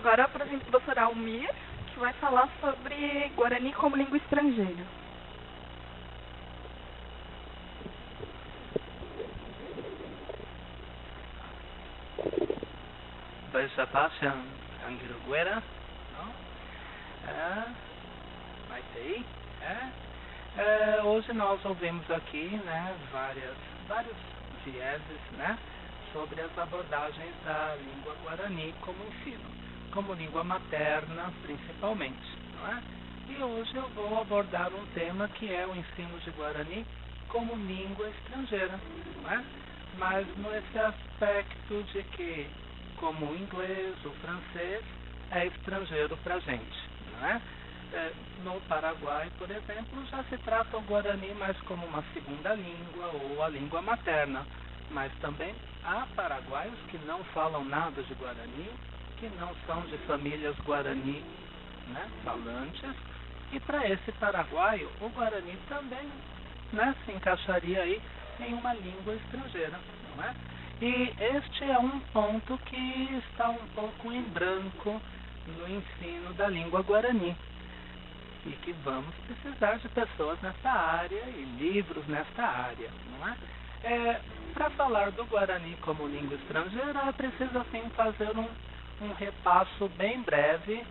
agora apresento o professor Almir, que vai falar sobre Guarani como língua estrangeira. Baixapasha Angiruguera, Maitei. Hoje nós ouvimos aqui, né, vários vieses, né, sobre as abordagens da língua guarani como ensino, como língua materna principalmente, não é? E hoje eu vou abordar um tema que é o ensino de guarani como língua estrangeira, não é? Mas nesse aspecto de que, como o inglês, o francês é estrangeiro para a gente, não é? No Paraguai, por exemplo, já se trata o guarani mais como uma segunda língua ou a língua materna, mas também há paraguaios que não falam nada de guarani, que não são de famílias guarani, né, falantes, e para esse paraguaio o guarani também, né, se encaixaria aí em uma língua estrangeira, não é? E este é um ponto que está um pouco em branco no ensino da língua guarani, e que vamos precisar de pessoas nessa área e livros nessa área, não é? Para falar do Guarani como língua estrangeira, é preciso assim fazer um repasso bem breve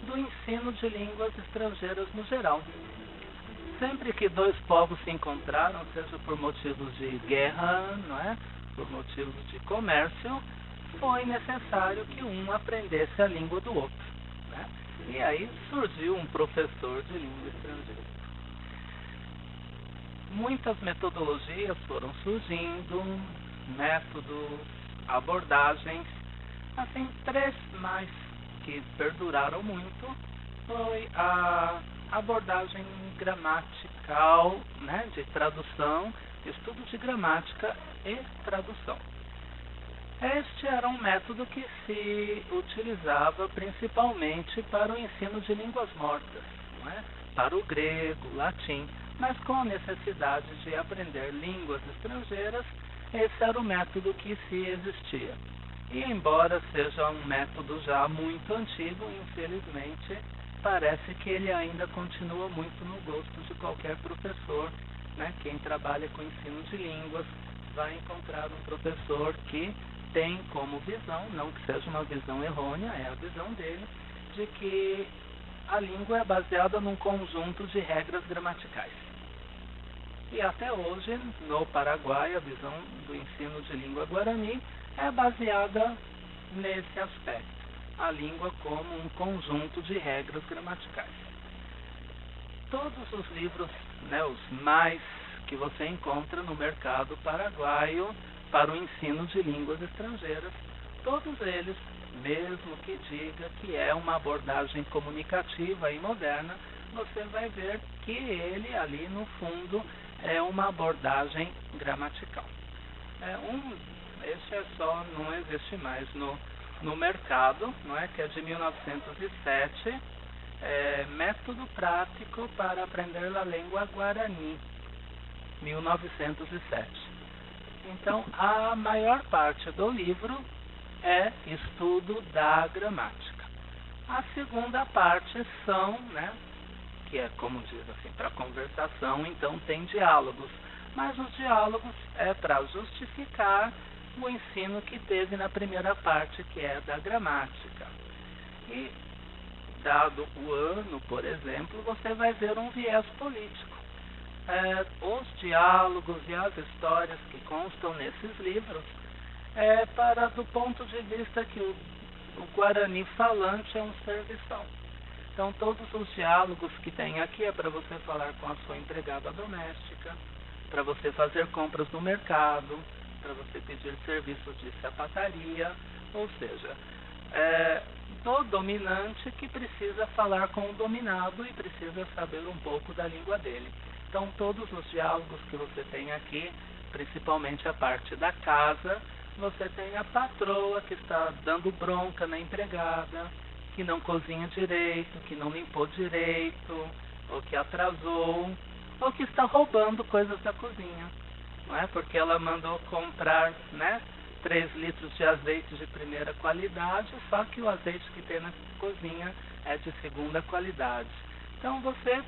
do ensino de línguas estrangeiras no geral. Sempre que dois povos se encontraram, seja por motivos de guerra, não é? Por motivos de comércio, foi necessário que um aprendesse a língua do outro, né? E aí surgiu um professor de língua estrangeira. Muitas metodologias foram surgindo, métodos, abordagens, assim, três mais que perduraram muito foi a abordagem gramatical, né, de tradução, estudo de gramática e tradução. Este era um método que se utilizava principalmente para o ensino de línguas mortas, não é? Para o grego, o latim, mas com a necessidade de aprender línguas estrangeiras, esse era o método que se existia. E embora seja um método já muito antigo, infelizmente, parece que ele ainda continua muito no gosto de qualquer professor, né? Quem trabalha com ensino de línguas vai encontrar um professor que tem como visão, não que seja uma visão errônea, é a visão dele, de que a língua é baseada num conjunto de regras gramaticais. E até hoje, no Paraguai, a visão do ensino de língua guarani é baseada nesse aspecto, a língua como um conjunto de regras gramaticais. Todos os livros, né, os mais que você encontra no mercado paraguaio para o ensino de línguas estrangeiras, todos eles, mesmo que diga que é uma abordagem comunicativa e moderna, você vai ver que ele ali no fundo é uma abordagem gramatical. Esse não existe mais no mercado, não é? Que é de 1907, Método Prático para Aprender a Língua Guarani, 1907. Então, a maior parte do livro é estudo da gramática. A segunda parte são, né, que é, como diz assim, para conversação, então tem diálogos. Mas os diálogos é para justificar o ensino que teve na primeira parte, que é da gramática. E, dado o ano, por exemplo, você vai ver um viés político. Os diálogos e as histórias que constam nesses livros para do ponto de vista que o Guarani falante é um serviçal. Então todos os diálogos que tem aqui é para você falar com a sua empregada doméstica, para você fazer compras no mercado, para você pedir serviços de sapataria, ou seja, do dominante que precisa falar com o dominado e precisa saber um pouco da língua dele. Então, todos os diálogos que você tem aqui, principalmente a parte da casa, você tem a patroa que está dando bronca na empregada, que não cozinha direito, que não limpou direito, ou que atrasou, ou que está roubando coisas da cozinha, não é? Porque ela mandou comprar, né, 3 litros de azeite de primeira qualidade, só que o azeite que tem na cozinha é de segunda qualidade. Então você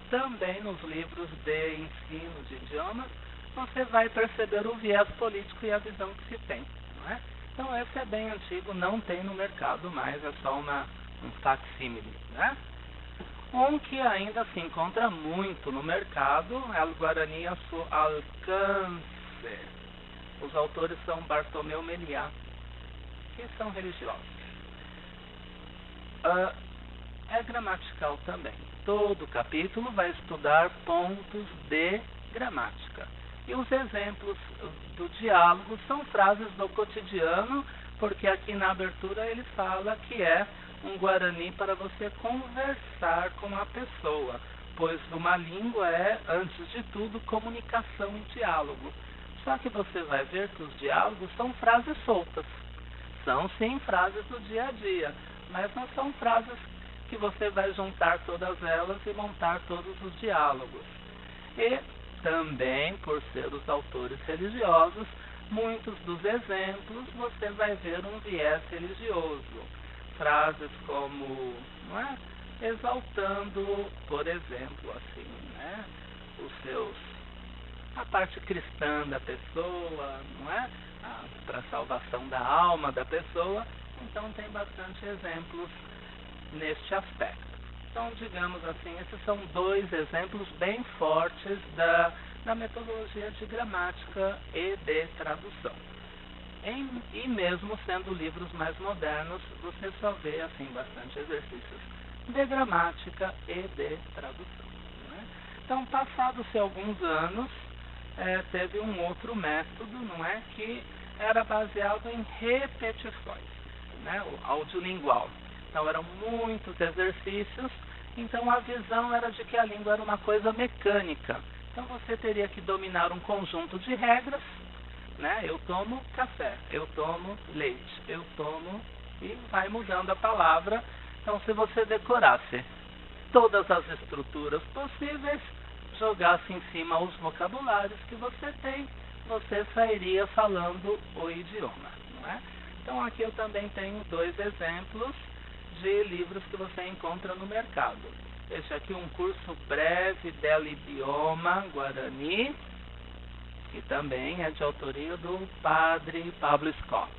também nos livros de ensino de idiomas, você vai perceber o viés político e a visão que se tem, não é? Então esse é bem antigo, não tem no mercado mais, é só um facsímile, né? Um que ainda se encontra muito no mercado é o Guarani a seu alcance. Os autores são Bartolomeu Meliá, que são religiosos. É gramatical também. Todo capítulo vai estudar pontos de gramática. E os exemplos do diálogo são frases do cotidiano, porque aqui na abertura ele fala que é um Guarani para você conversar com a pessoa, pois uma língua é, antes de tudo, comunicação e diálogo. Só que você vai ver que os diálogos são frases soltas. São sim frases do dia a dia, mas não são frases que você vai juntar todas elas e montar todos os diálogos. E também, por ser os autores religiosos, muitos dos exemplos você vai ver um viés religioso. Frases como, não é? Exaltando, por exemplo, assim, né? A parte cristã da pessoa, não é? Para a salvação da alma da pessoa. Então tem bastante exemplos neste aspecto. Então, digamos assim, esses são 2 exemplos bem fortes da metodologia de gramática e de tradução. E mesmo sendo livros mais modernos, você só vê assim bastante exercícios de gramática e de tradução, né? Então, passados-se alguns anos, teve um outro método, não é, que era baseado em repetições, né, o audiolingual. Então, eram muitos exercícios, então a visão era de que a língua era uma coisa mecânica. Então, você teria que dominar um conjunto de regras, né? Eu tomo café, eu tomo leite, eu tomo, e vai mudando a palavra. Então, se você decorasse todas as estruturas possíveis, jogasse em cima os vocabulários que você tem, você sairia falando o idioma, não é? Então, aqui eu também tenho 2 exemplos de livros que você encontra no mercado. Este aqui é um curso breve del idioma Guarani, que também é de autoria do padre Pablo Scott,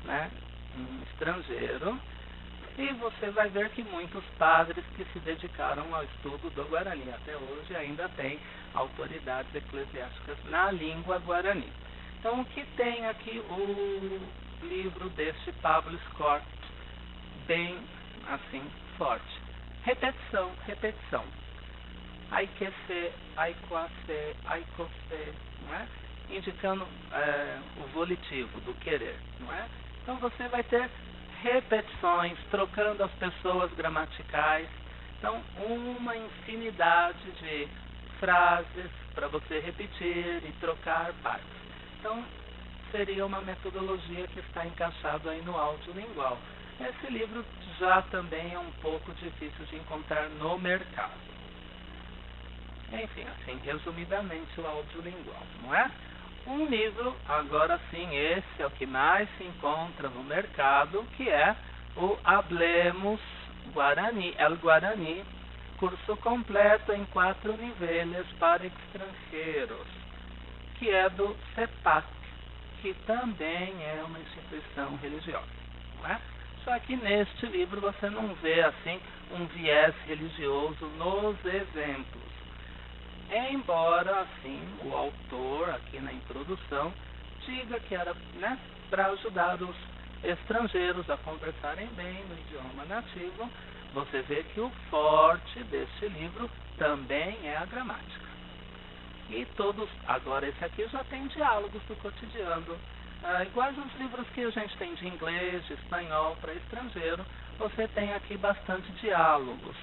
né? Um estrangeiro. E você vai ver que muitos padres que se dedicaram ao estudo do Guarani até hoje ainda têm autoridades eclesiásticas na língua Guarani. Então, o que tem aqui o livro deste Pablo Scott, bem assim, forte. Repetição, repetição. Ai que se, ai quase, ai cose, não é? Indicando o volitivo do querer, não é? Então você vai ter repetições, trocando as pessoas gramaticais. Então, uma infinidade de frases para você repetir e trocar partes. Então, seria uma metodologia que está encaixada aí no audiolingual. Esse livro já também é um pouco difícil de encontrar no mercado. Enfim, assim, resumidamente, o audiolingual, não é? Um livro, agora sim, esse é o que mais se encontra no mercado, que é o Hablemos Guarani, El Guarani, curso completo em 4 níveis para estrangeiros, que é do CEPAC, que também é uma instituição religiosa, não é? Só que neste livro você não vê assim um viés religioso nos exemplos. Embora assim o autor aqui na introdução diga que era, né, para ajudar os estrangeiros a conversarem bem no idioma nativo, você vê que o forte deste livro também é a gramática. E todos, agora esse aqui já tem diálogos do cotidiano. Iguais aos livros que a gente tem de inglês, de espanhol para estrangeiro, você tem aqui bastante diálogos.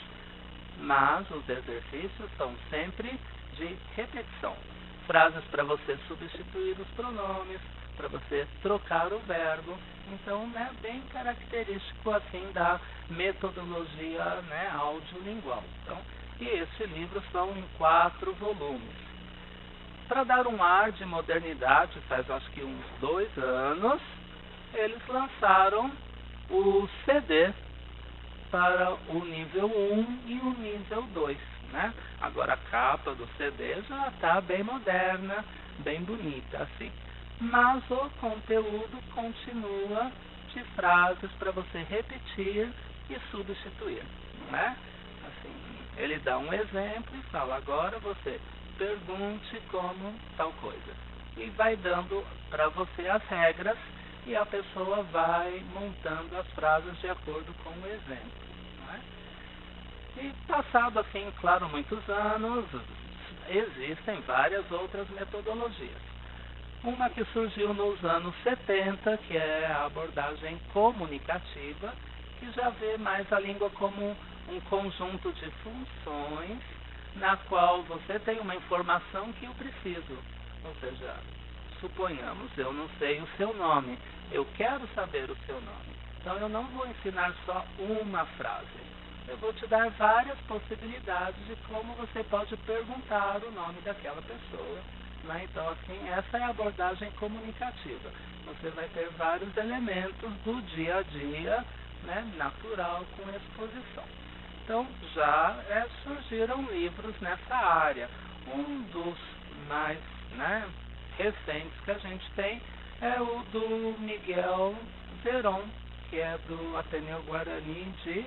Mas os exercícios são sempre de repetição. Frases para você substituir os pronomes, para você trocar o verbo. Então, é bem característico assim da metodologia, né, audiolingual. Então, e esse livro são em 4 volumes. para dar um ar de modernidade, faz acho que uns 2 anos, eles lançaram o CD para o nível 1 e o nível 2, né? Agora a capa do CD já está bem moderna, bem bonita, assim. Mas o conteúdo continua de frases para você repetir e substituir, né? Assim, ele dá um exemplo e fala, agora você pergunte como tal coisa. E vai dando para você as regras e a pessoa vai montando as frases de acordo com o exemplo, né? E passado assim, claro, muitos anos, existem várias outras metodologias. Uma que surgiu nos anos 70, que é a abordagem comunicativa, que já vê mais a língua como um conjunto de funções na qual você tem uma informação que eu preciso. Ou seja, suponhamos, eu não sei o seu nome, eu quero saber o seu nome. Então eu não vou ensinar só uma frase. Eu vou te dar várias possibilidades de como você pode perguntar o nome daquela pessoa. Né? Então, assim, essa é a abordagem comunicativa. Você vai ter vários elementos do dia a dia, né, natural, com exposição. Então, já surgiram livros nessa área. Um dos mais, né, recentes que a gente tem é o do Miguel Veron, que é do Ateneu Guarani de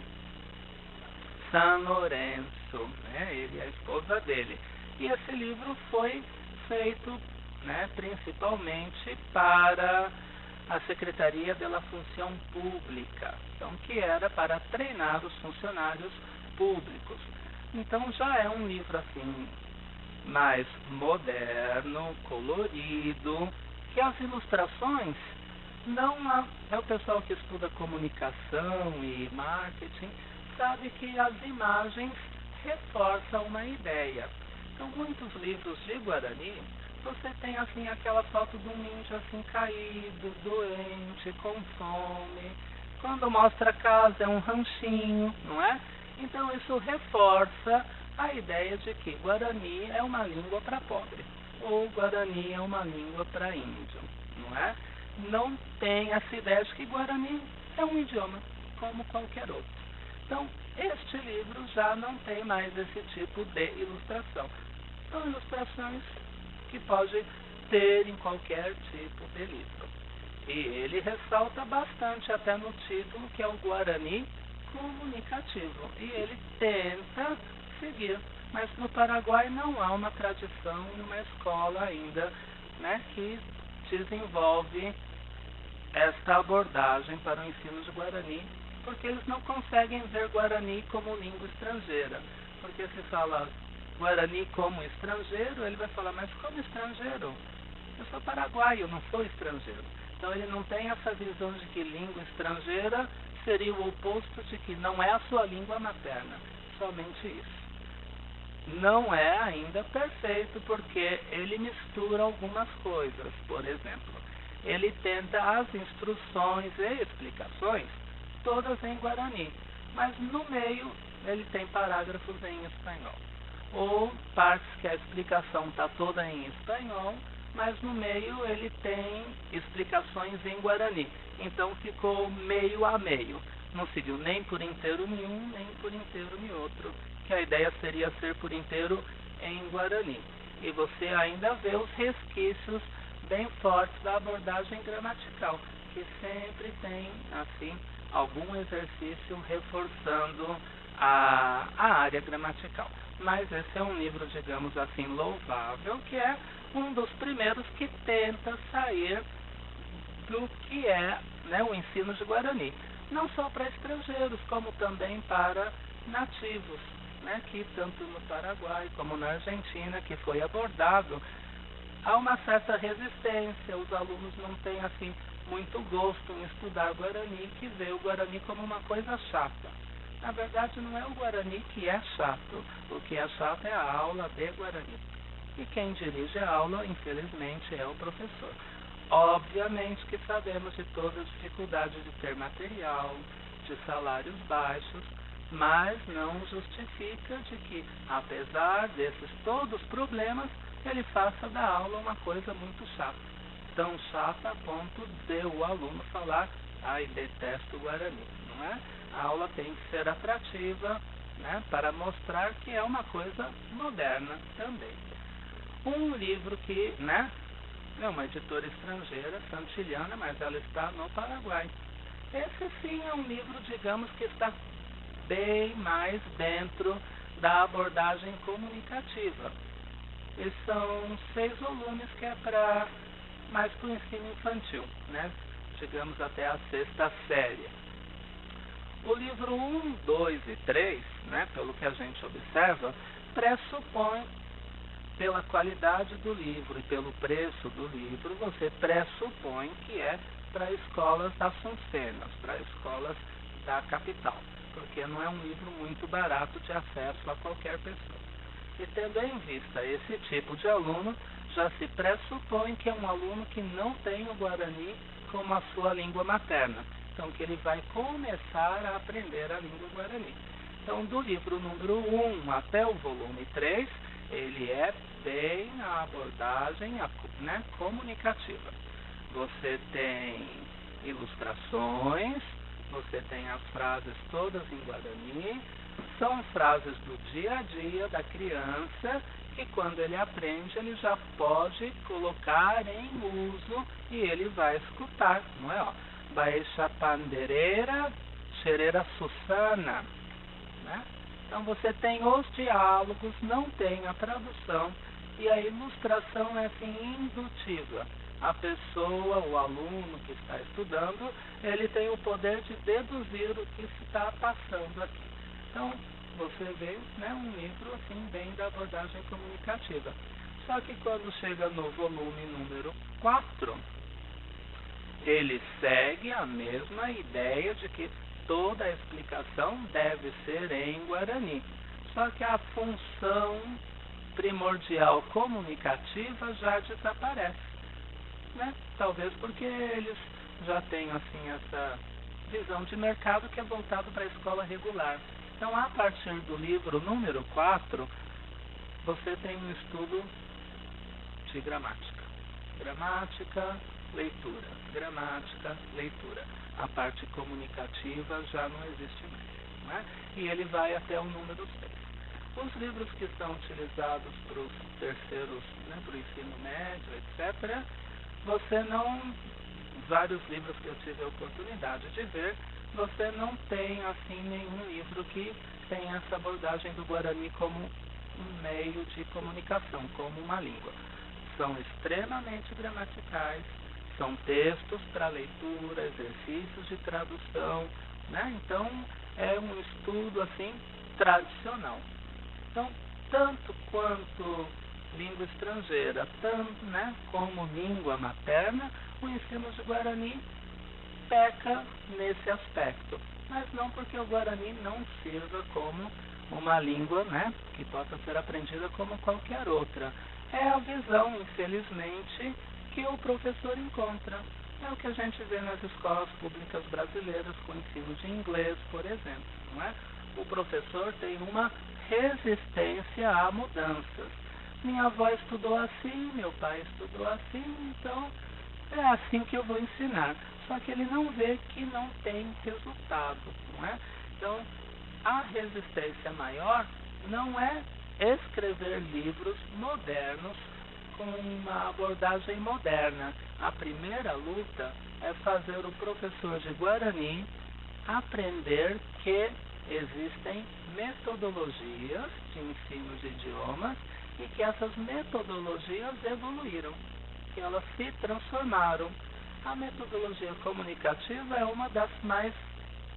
San Lorenzo, né? Ele é a esposa dele. E esse livro foi feito, né, principalmente para a Secretaria da Função Pública, então, que era para treinar os funcionários públicos. Então já é um livro assim mais moderno, colorido, que as ilustrações não é o pessoal que estuda comunicação e marketing sabe que as imagens reforçam uma ideia. Então, muitos livros de Guarani, você tem assim aquela foto de um índio assim caído, doente, com fome. Quando mostra a casa é um ranchinho, não é? Então isso reforça a ideia de que Guarani é uma língua para pobre, ou Guarani é uma língua para índio, não é? Não tem essa ideia de que Guarani é um idioma, como qualquer outro. Então, este livro já não tem mais esse tipo de ilustração. São ilustrações que pode ter em qualquer tipo de livro. E ele ressalta bastante até no título, que é o Guarani comunicativo. E ele tenta seguir. Mas no Paraguai não há uma tradição e uma escola ainda, né, que desenvolve esta abordagem para o ensino de Guarani, porque eles não conseguem ver Guarani como língua estrangeira. Porque se fala Guarani como estrangeiro, ele vai falar, mas como estrangeiro? Eu sou paraguaio, não sou estrangeiro. Então ele não tem essa visão de que língua estrangeira seria o oposto de que não é a sua língua materna. Somente isso. Não é ainda perfeito, porque ele mistura algumas coisas. Por exemplo, ele tenta as instruções e explicações todas em Guarani, mas no meio ele tem parágrafos em espanhol. Ou partes que a explicação está toda em espanhol, mas no meio ele tem explicações em Guarani. Então ficou meio a meio. Não seguiu nem por inteiro nenhum, nem por inteiro em outro, que a ideia seria ser por inteiro em Guarani. E você ainda vê os resquícios bem fortes da abordagem gramatical, que sempre tem, assim, algum exercício reforçando a área gramatical. Mas esse é um livro, digamos assim, louvável, que é um dos primeiros que tenta sair do que é, né, o ensino de Guarani. Não só para estrangeiros, como também para nativos, né, que tanto no Paraguai como na Argentina, que foi abordado, há uma certa resistência. Os alunos não têm assim muito gosto em estudar Guarani, que vê o Guarani como uma coisa chata. Na verdade, não é o Guarani que é chato. O que é chato é a aula de Guarani. E quem dirige a aula, infelizmente, é o professor. Obviamente que sabemos de todas as dificuldades de ter material, de salários baixos, mas não justifica de que, apesar desses todos os problemas, ele faça da aula uma coisa muito chata. Tão chata a ponto de o aluno falar, ai, detesto o Guarani, não é? A aula tem que ser atrativa, né, para mostrar que é uma coisa moderna também. Um livro que, né, é uma editora estrangeira, santilhana, mas ela está no Paraguai. Esse sim é um livro, digamos, que está bem mais dentro da abordagem comunicativa. E são 6 volumes que é para mais para o ensino infantil, né? Chegamos até a 6ª série. O livro 1, 2 e 3, né, pelo que a gente observa, pressupõe, pela qualidade do livro e pelo preço do livro, você pressupõe que é para escolas assuncenas, para escolas da capital, porque não é um livro muito barato de acesso a qualquer pessoa. E tendo em vista esse tipo de aluno, já se pressupõe que é um aluno que não tem o Guarani como a sua língua materna. Então, que ele vai começar a aprender a língua Guarani. Então, do livro número 1 até o volume 3, ele é bem a abordagem, né, comunicativa. Você tem ilustrações, você tem as frases todas em Guarani, são frases do dia a dia da criança, que quando ele aprende, ele já pode colocar em uso e ele vai escutar, não é? Ó, Baixa Pandereira, Xereira Susana, né? Então você tem os diálogos, não tem a tradução, e a ilustração é assim indutiva. A pessoa, o aluno que está estudando, ele tem o poder de deduzir o que se está passando aqui. Então, você vê, né, um livro assim bem da abordagem comunicativa. Só que quando chega no volume número 4, ele segue a mesma ideia de que toda a explicação deve ser em Guarani. Só que a função primordial comunicativa já desaparece, né? Talvez porque eles já têm assim essa visão de mercado que é voltado para a escola regular. Então, a partir do livro número 4, você tem um estudo de gramática. Gramática, leitura. Gramática, leitura. A parte comunicativa já não existe mais, né? E ele vai até o número 6. Os livros que são utilizados para os terceiros, né, para o ensino médio, etc., você não... Vários livros que eu tive a oportunidade de ver, você não tem assim nenhum livro que tenha essa abordagem do Guarani como um meio de comunicação, como uma língua. São extremamente gramaticais, são textos para leitura, exercícios de tradução, né? Então é um estudo assim tradicional. Então, tanto quanto língua estrangeira, tanto, né, como língua materna, o ensino de Guarani peca nesse aspecto, mas não porque o Guarani não sirva como uma língua, né, que possa ser aprendida como qualquer outra. É a visão, infelizmente, que o professor encontra. É o que a gente vê nas escolas públicas brasileiras com ensino de inglês, por exemplo, não é? O professor tem uma resistência a mudanças. Minha avó estudou assim, meu pai estudou assim, então é assim que eu vou ensinar. Só que ele não vê que não tem resultado, não é? Então, a resistência maior não é escrever livros modernos com uma abordagem moderna. A primeira luta é fazer o professor de Guarani aprender que existem metodologias de ensino de idiomas e que essas metodologias evoluíram, que elas se transformaram. A metodologia comunicativa é uma das mais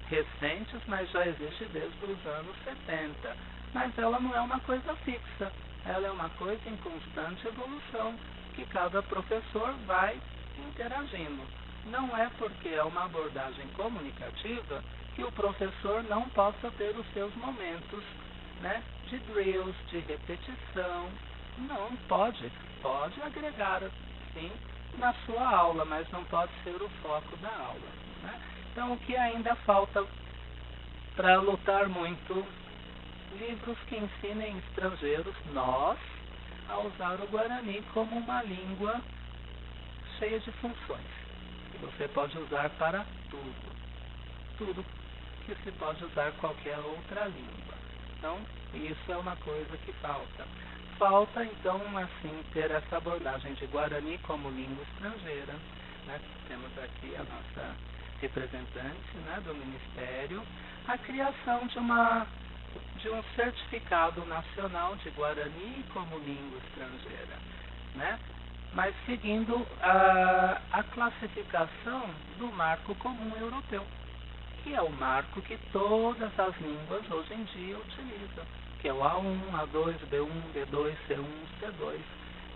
recentes, mas já existe desde os anos 70. Mas ela não é uma coisa fixa, ela é uma coisa em constante evolução, que cada professor vai interagindo. Não é porque é uma abordagem comunicativa que o professor não possa ter os seus momentos, né, de drills, de repetição. Não, pode agregar, sim, na sua aula, mas não pode ser o foco da aula, né? Então, o que ainda falta para lutar muito? Livros que ensinem estrangeiros. Nós a usar o Guarani como uma língua cheia de funções, que você pode usar para tudo que se pode usar qualquer outra língua. Então, isso é uma coisa que falta. Falta, então, assim, ter essa abordagem de Guarani como língua estrangeira, né? Temos aqui a nossa representante, né, do Ministério, a criação de um certificado nacional de Guarani como língua estrangeira, né? Mas seguindo a classificação do Marco Comum Europeu, que é o marco que todas as línguas hoje em dia utilizam, que é o A1, A2, B1, B2, C1, C2,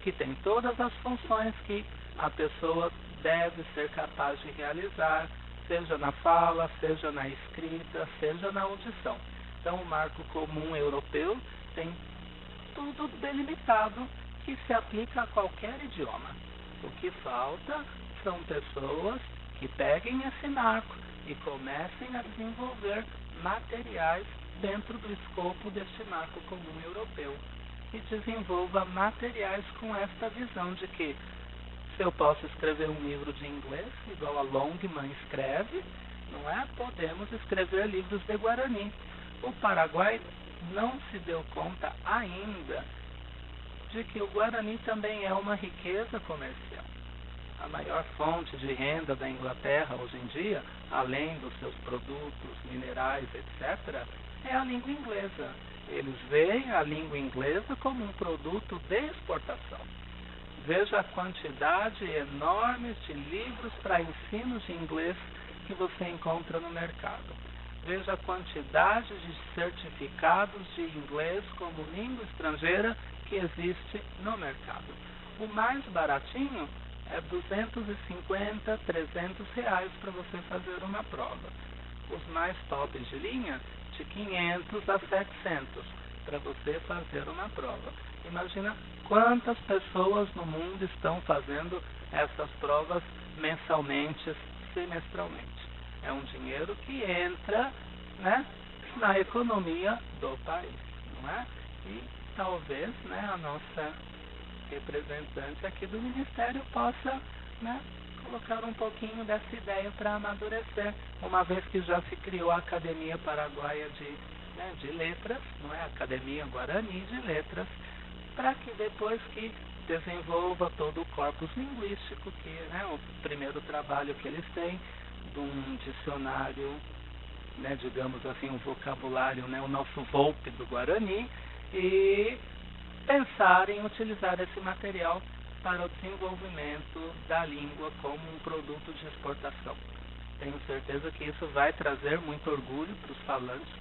que tem todas as funções que a pessoa deve ser capaz de realizar, seja na fala, seja na escrita, seja na audição. Então, o Marco Comum Europeu tem tudo delimitado que se aplica a qualquer idioma. O que falta são pessoas que peguem esse marco e comecem a desenvolver materiais dentro do escopo deste Marco Comum Europeu e desenvolva materiais com esta visão de que se eu posso escrever um livro de inglês, igual a Longman escreve, não é? Podemos escrever livros de Guarani. O Paraguai não se deu conta ainda de que o Guarani também é uma riqueza comercial. A maior fonte de renda da Inglaterra hoje em dia, além dos seus produtos, minerais, etc., é a língua inglesa. Eles veem a língua inglesa como um produto de exportação. Veja a quantidade enorme de livros para ensino de inglês que você encontra no mercado. Veja a quantidade de certificados de inglês como língua estrangeira que existe no mercado. O mais baratinho é 250, 300 reais para você fazer uma prova. Os mais tops de linha, de 500 a 700 para você fazer uma prova. Imagina quantas pessoas no mundo estão fazendo essas provas mensalmente, semestralmente. É um dinheiro que entra, né, na economia do país, não é? E talvez, né, a nossa representante aqui do Ministério possa, né, colocar um pouquinho dessa ideia para amadurecer, uma vez que já se criou a Academia Paraguaia de Letras, não é? A Academia Guarani de Letras, para que depois que desenvolva todo o corpus linguístico, que, né, o primeiro trabalho que eles têm, de um dicionário, né, digamos assim, um vocabulário, né, o nosso Volpe do Guarani, e pensar em utilizar esse material para o desenvolvimento da língua como um produto de exportação. Tenho certeza que isso vai trazer muito orgulho para os falantes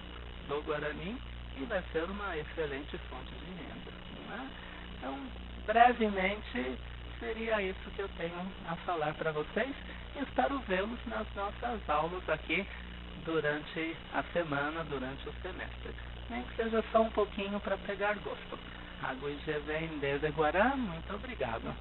do Guarani e vai ser uma excelente fonte de renda, não é? Então, brevemente, seria isso que eu tenho a falar para vocês e espero vê-los nas nossas aulas aqui durante a semana, durante o semestre. Nem que seja só um pouquinho para pegar gosto. Aguijevem desde Guará, muito obrigado.